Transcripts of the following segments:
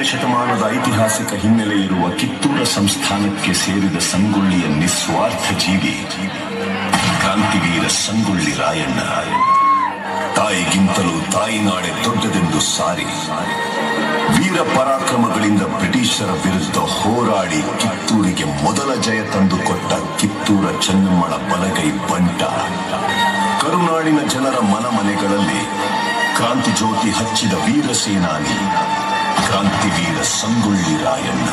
ಶತಮಾನದ ಐತಿಹಾಸಿಕ ಹಿನ್ನೆಲೆ ಇರುವ ಕಿತ್ತೂರ ಸಂಸ್ಥಾನಕ್ಕೆ ಸೇರಿದ ಸಂಗೊಳ್ಳಿಯ ನಿಸ್ವಾರ್ಥ ಜೀವಿ ಕ್ರಾಂತಿವೀರ ಸಂಗೊಳ್ಳಿ ರಾಯಣ್ಣ. ತಾಯಿಗಿಂತಲೂ ತಾಯಿನಾಡೆ ದೊಡ್ಡದೆಂದು ಸಾರಿ ವೀರ ಪರಾಕ್ರಮಗಳಿಂದ ಬ್ರಿಟಿಷರ ವಿರುದ್ಧ ಹೋರಾಡಿ ಕಿತ್ತೂರಿಗೆ ಮೊದಲ ಜಯ ತಂದುಕೊಟ್ಟ ಕಿತ್ತೂರ ಚೆನ್ನಮ್ಮಳ ಬಲಗೈ ಬಂಟ. ಕರುನಾಡಿನ ಜನರ ಮನಮನೆಗಳಲ್ಲಿ ಕ್ರಾಂತಿ ಜ್ಯೋತಿ ಹಚ್ಚಿದ ವೀರ ಸೇನಾನಿ ಕ್ರಾಂತಿವೀರ ಸಂಗೊಳ್ಳಿ ರಾಯಣ್ಣ.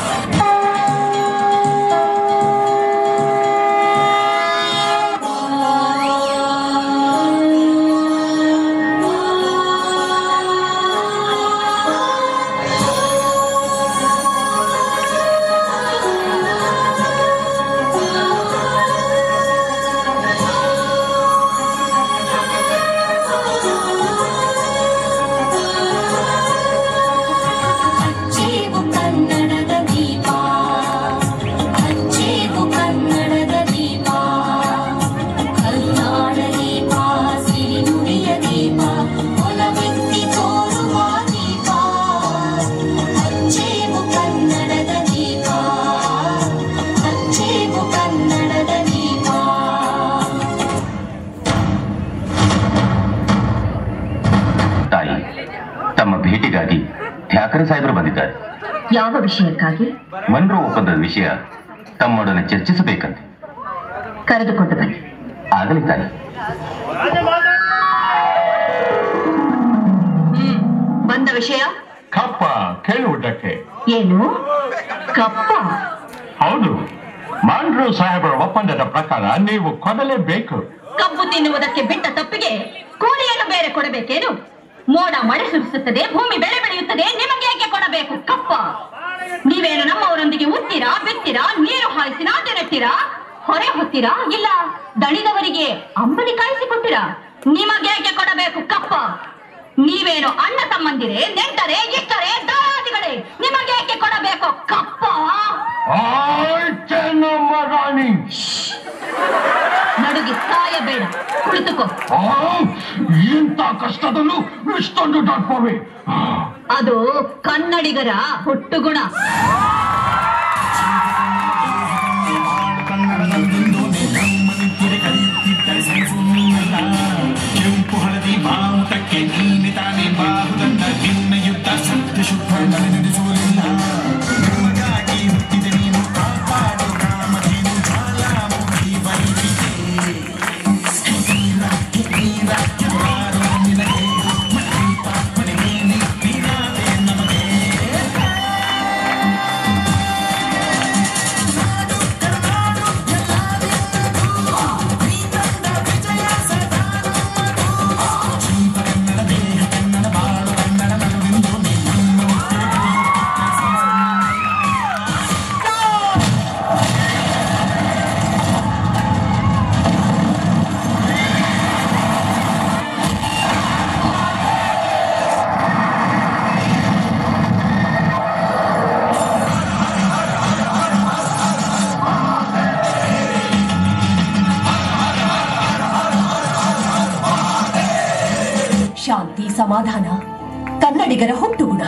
ಠಾಕರೆ ಸಾಹೇಬರು ಬಂದಿದ್ದಾರೆ. ಯಾವ ವಿಷಯಕ್ಕಾಗಿ? ಮನ್ರೋ ಒಪ್ಪಂದದ ವಿಷಯ ತಮ್ಮೊಡನೆ ಚರ್ಚಿಸಬೇಕಂತೆ. ಕರೆದುಕೊಂಡು ಬನ್ನಿ. ಆಗಲಿ ತಾಯಿ. ಬಂದ ವಿಷಯ ಕಪ್ಪ ಕೇಳುವುದಕ್ಕೆ. ಏನು ಕಪ್ಪ? ಹೌದು, ಮಾನ್ರೋ ಸಾಹೇಬರ ಒಪ್ಪಂದದ ಪ್ರಕಾರ ನೀವು ಕೊಡಲೇಬೇಕು. ಕಬ್ಬು ತಿನ್ನುವುದಕ್ಕೆ ಬಿಟ್ಟ ತಪ್ಪಿಗೆ ಕೂಲಿಯನ್ನು ಬೇರೆ ಕೊಡಬೇಕೇನು? ಮೋಡ ಮಳೆ ಸುರಿಸುತ್ತದೆ, ಭೂಮಿ ಬೆಳೆ ಬೆಳೆಯುತ್ತದೆ, ನಿಮಗೆ ಏಕೆ ಕೊಡಬೇಕು ಕಪ್ಪ? ನೀವೇನು ನಮ್ಮವರೊಂದಿಗೆ ಉತ್ತೀರಾ, ಬಿತ್ತೀರಾ, ನೀರು ಹಾಯಿಸಿ ನಾಟಿ ನೆಟ್ಟಿರಾ, ಹೊರೆ ಹೊತ್ತೀರಾ, ಇಲ್ಲ ದಣಿದವರಿಗೆ ಅಂಬಲಿ ಕಾಯಿಸಿಕೊಟ್ಟಿರಾ? ನಿಮಗೇಕೆ ಕೊಡಬೇಕು ಕಪ್ಪ? ನೀವೇನು ಅಣ್ಣ ತಮ್ಮಂದಿರೇ, ನೆಂಟರೇ, ಇಟ್ಟರೆ, ದಾಯಾದಿಗಳೇ, ನಿಮಗೇಕೆ ಕೊಡಬೇಕು ಕಪ್ಪ? ನಡುಗಿ ಸಾಯಬೇಡ, ಕುಳಿತುಕೋ. ಇಂಥ ಕಷ್ಟದಲ್ಲೂ ಇಷ್ಟೊಂದು ದಪ್ಪವೇ? ಅದು ಕನ್ನಡಿಗರ ಹುಟ್ಟುಗುಣ. ಕೆಂಪು ಹಳದಿ ಬಾವುಟಕ್ಕೆ ನೀನೆ ತಾನೇ ಬಾಹುದಂಡ ನಿನ್ನ ಯುದ್ಧ ಸತ್ಯ ಶುದ್ಧ ನಡೆಸುವುದಿಲ್ಲ. ನಿಮಗಾಗಿ ಹುಟ್ಟಿದ ನೀನು ಕಾಪಾಡು ಕಾಮಧೇನು ಜ್ವಾಲಾಮುಖಿ ವೈದಿಕೆ ನಿನಗೆ ಮನೆಗೆ ನೀನಾದೆ ನಮಗೆ. ಶಾಂತಿ ಸಮಾಧಾನ ಕನ್ನಡಿಗರ ಹುಟ್ಟುಗುಣ.